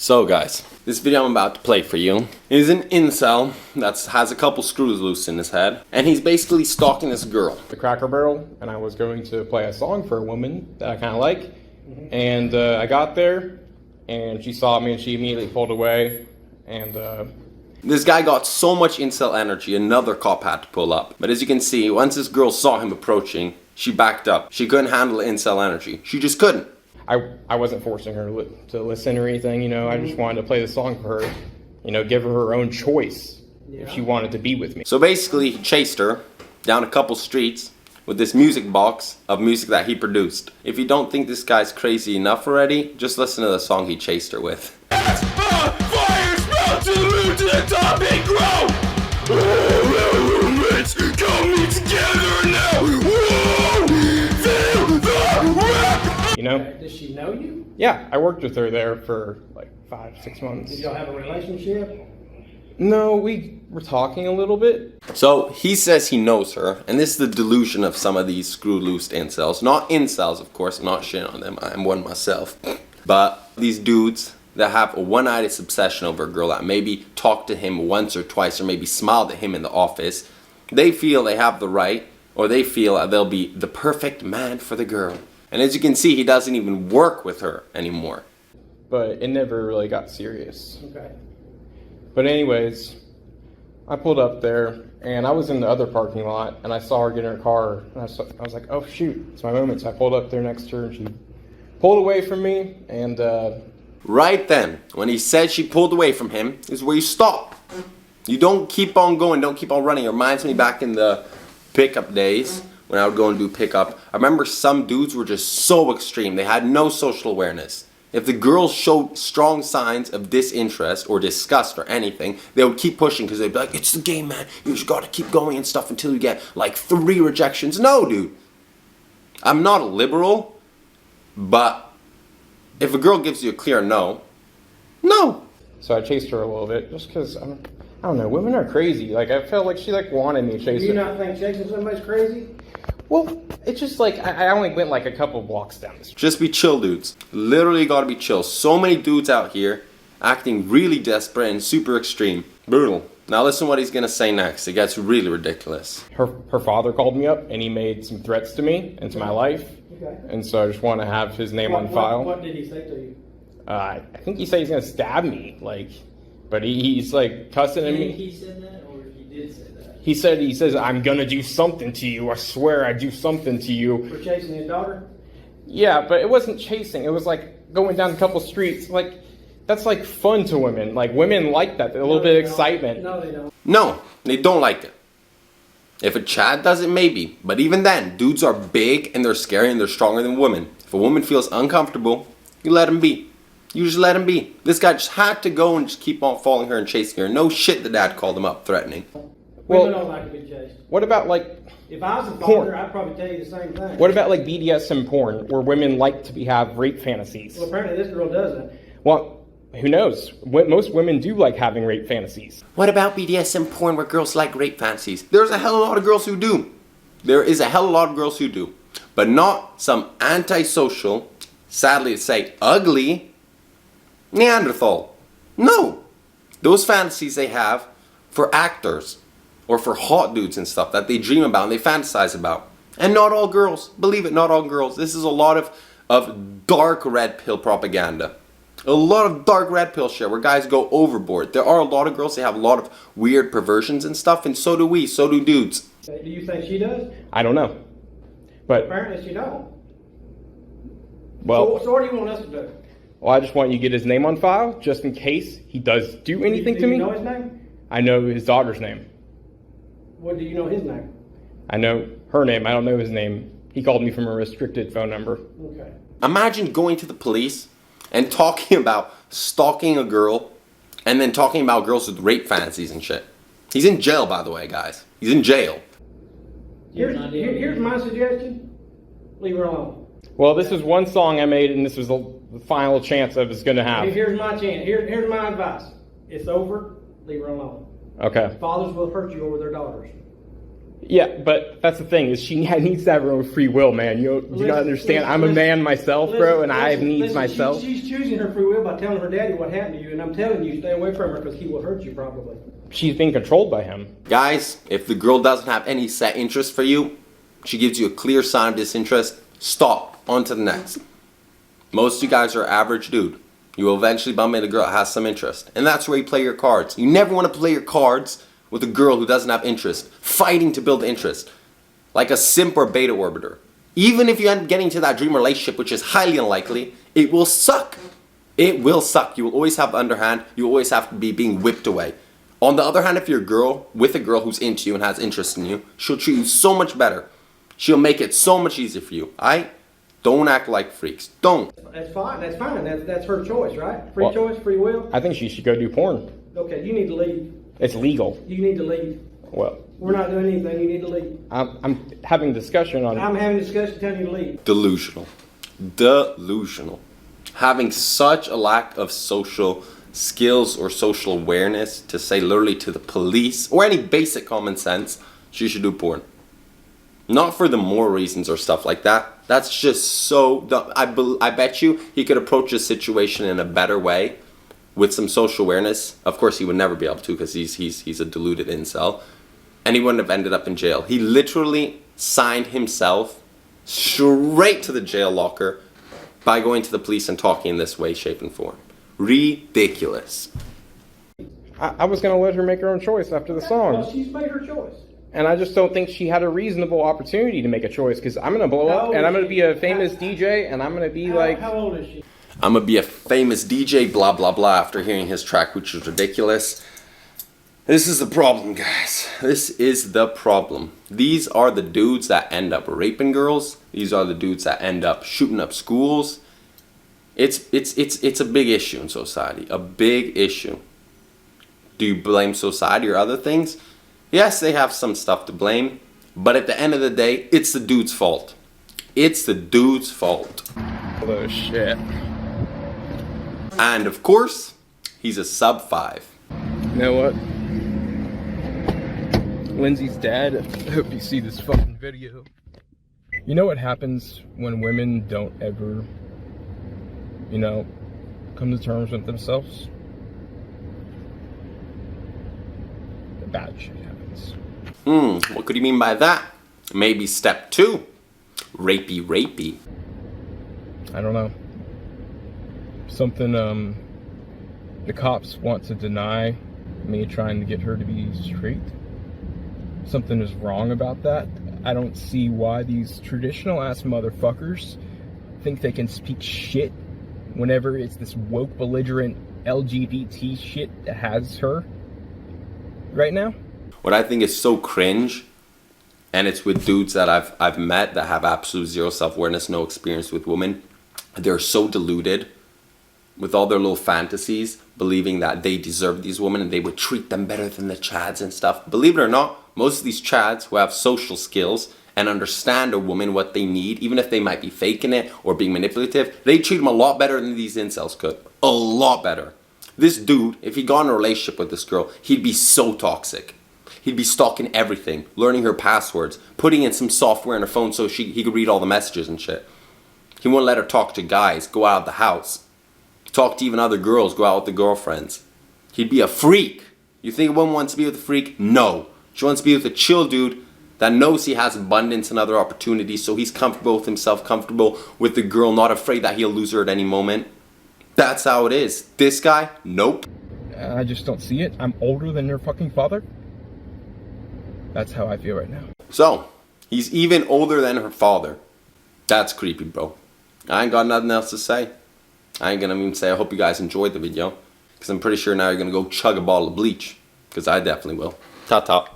So guys, this video I'm about to play for you is an incel that has a couple screws loose in his head, and he's basically stalking this girl. The Cracker Barrel, and I was going to play a song for a woman that I kind of like, and I got there, and she saw me, and she immediately pulled away, and This guy got so much incel energy, another cop had to pull up. But as you can see, once this girl saw him approaching, she backed up. She couldn't handle incel energy. She just couldn't. I wasn't forcing her to listen or anything, you know. I just wanted to play the song for her, you know, give her own choice if she wanted to be with me. So basically, he chased her down a couple streets with this music box of music that he produced. If you don't think this guy's crazy enough already, just listen to the song he chased her with. Fire sprout to the moon, to the top and grow. All elements coming together now. Whoa! Feel the rap. You know? Does she know you? Yeah, I worked with her there for like 5-6 months. Did y'all have a relationship? No, we were talking a little bit. So he says he knows her, and this is the delusion of some of these screw loose incels. Not incels, of course, I'm not shitting on them, I'm one myself. But these dudes that have a one-eyed obsession over a girl that maybe talked to him once or twice or maybe smiled at him in the office, they feel they have the right, or they feel that they'll be the perfect man for the girl. And as you can see, he doesn't even work with her anymore. But it never really got serious. Okay. But anyways, I pulled up there, and I was in the other parking lot, and I saw her get in her car, and I was like, oh shoot, it's my moment. So I pulled up there next to her, and she pulled away from me, and Right then, when he said she pulled away from him, is where you stop. You don't keep on going, don't keep on running. It reminds me back in the pickup days, when I would go and do pickup. I remember some dudes were just so extreme. They had no social awareness. If the girls showed strong signs of disinterest or disgust or anything, they would keep pushing because they'd be like, it's the game, man. You just gotta keep going and stuff until you get like 3 rejections. No, dude. I'm not a liberal, but if a girl gives you a clear no, no. So I chased her a little bit, just because, I don't know, women are crazy. Like, I felt like she wanted me to chase Do her. you not think chasing somebody's crazy? Well, it's just like, I only went like a couple blocks down the street. Just be chill, dudes. Literally gotta be chill. So many dudes out here acting really desperate and super extreme. Brutal. Now listen what he's gonna say next. It gets really ridiculous. Her father called me up, and he made some threats to me and to my life. Okay. And so I just want to have his name on file. What did he say to you? I think he said he's gonna stab me, like, but he's like cussing at me. He said that, or he did say that? He says I'm gonna do something to you. I swear I'd do something to you. For chasing his daughter? Yeah, but it wasn't chasing. It was like going down a couple streets. Like, that's like fun to women. Like, women like that. A little bit of excitement. No, they don't. No, they don't like it. If a Chad does it, maybe. But even then, dudes are big and they're scary and they're stronger than women. If a woman feels uncomfortable, you let him be. You just let him be. This guy just had to go and just keep on following her and chasing her. No shit, the dad called him up threatening. Well, Women don't like to be chased. What about like If I was a porn? father, I'd probably tell you the same thing. What about like BDSM porn, where women like to have rape fantasies? Well, apparently this girl doesn't. Well, who knows? Most women do like having rape fantasies. What about BDSM porn where girls like rape fantasies? There's a hell of a lot of girls who do. There is a hell of a lot of girls who do. But not some antisocial, sadly to say, ugly Neanderthal. No. Those fantasies they have for actors or for hot dudes and stuff that they dream about and they fantasize about. And not all girls. Believe it, not all girls. This is a lot of dark red pill propaganda. A lot of dark red pill shit where guys go overboard. There are a lot of girls that have a lot of weird perversions and stuff, and so do we, so do dudes. Do you think she does? I don't know, but Apparently she don't. well, So what do you want us to do? I just want you to get his name on file, just in case he does do anything do to you me. know his name? I know his daughter's name. What do you know his name? I know her name. I don't know his name. He called me from a restricted phone number. Okay. Imagine going to the police and talking about stalking a girl and then talking about girls with rape fantasies and shit. He's in jail, by the way, guys. He's in jail. Here's my suggestion. Leave her alone. Well, this is one song I made, and this was the final chance I was going to have. Here's my chance. Here's my advice. It's over. Leave her alone. Okay. Fathers will hurt you over their daughters. Yeah, but that's the thing, is she needs to have her own free will, man. You gotta understand, I'm a man myself, bro, and I have needs myself. She's choosing her free will by telling her daddy what happened to you, and I'm telling you, stay away from her because he will hurt you probably. She's being controlled by him. Guys, if the girl doesn't have any set interest for you, she gives you a clear sign of disinterest, stop, on to the next. Most of you guys are average dude. You will eventually bump into a girl that has some interest. And that's where you play your cards. You never want to play your cards with a girl who doesn't have interest, fighting to build interest, like a simp or beta orbiter. Even if you end up getting to that dream relationship, which is highly unlikely, it will suck. It will suck. You will always have the underhand. You always have to be being whipped away. On the other hand, if you're a girl with a girl who's into you and has interest in you, she'll treat you so much better. She'll make it so much easier for you. Don't act like freaks. Don't. That's fine. That's her choice, right? Free choice, free will. I think she should go do porn. Okay, you need to leave. It's legal. You need to leave. Well, we're not doing anything. You need to leave. I'm having a discussion on... I'm having a discussion telling you to leave. Delusional. Delusional. Having such a lack of social skills or social awareness to say literally to the police or any basic common sense, she should do porn. Not for the moral reasons or stuff like that. That's just so dumb. I bet you he could approach this situation in a better way with some social awareness. Of course, he would never be able to because he's a deluded incel. And he wouldn't have ended up in jail. He literally signed himself straight to the jail locker by going to the police and talking in this way, shape, and form. Ridiculous. I was going to let her make her own choice after the song. Well, she's made her choice. And I just don't think she had a reasonable opportunity to make a choice, because I'm going to blow up and I'm going to be a famous DJ and I'm going to be like... How old is she? I'm going to be a famous DJ, blah, blah, blah, after hearing his track, which is ridiculous. This is the problem, guys. This is the problem. These are the dudes that end up raping girls. These are the dudes that end up shooting up schools. It's a big issue in society. A big issue. Do you blame society or other things? Yes, they have some stuff to blame. But at the end of the day, it's the dude's fault. It's the dude's fault. Oh, shit. And of course, he's a sub 5. You know what? Lindsay's dad, I hope you see this fucking video. You know what happens when women don't ever, come to terms with themselves? The bad shit happens. What could you mean by that? Maybe step 2. Rapey. I don't know. Something, the cops want to deny me trying to get her to be straight. Something is wrong about that. I don't see why these traditional ass motherfuckers think they can speak shit whenever it's this woke, belligerent LGBT shit that has her right now. What I think is so cringe, and it's with dudes that I've met that have absolute zero self-awareness, no experience with women. They're so deluded with all their little fantasies, believing that they deserve these women and they would treat them better than the chads and stuff. Believe it or not, most of these chads who have social skills and understand a woman, what they need, even if they might be faking it or being manipulative, they treat them a lot better than these incels could. A lot better. This dude, if he got in a relationship with this girl, he'd be so toxic. He'd be stalking everything, learning her passwords, putting in some software on her phone so he could read all the messages and shit. He wouldn't let her talk to guys, go out of the house, talk to even other girls, go out with the girlfriends. He'd be a freak. You think a woman wants to be with a freak? No. She wants to be with a chill dude that knows he has abundance and other opportunities, so he's comfortable with himself, comfortable with the girl, not afraid that he'll lose her at any moment. That's how it is. This guy? Nope. I just don't see it. I'm older than your fucking father. That's how I feel right now. So, he's even older than her father. That's creepy, bro. I ain't got nothing else to say. I ain't gonna even say I hope you guys enjoyed the video, because I'm pretty sure now you're gonna go chug a bottle of bleach, because I definitely will. Ta-ta.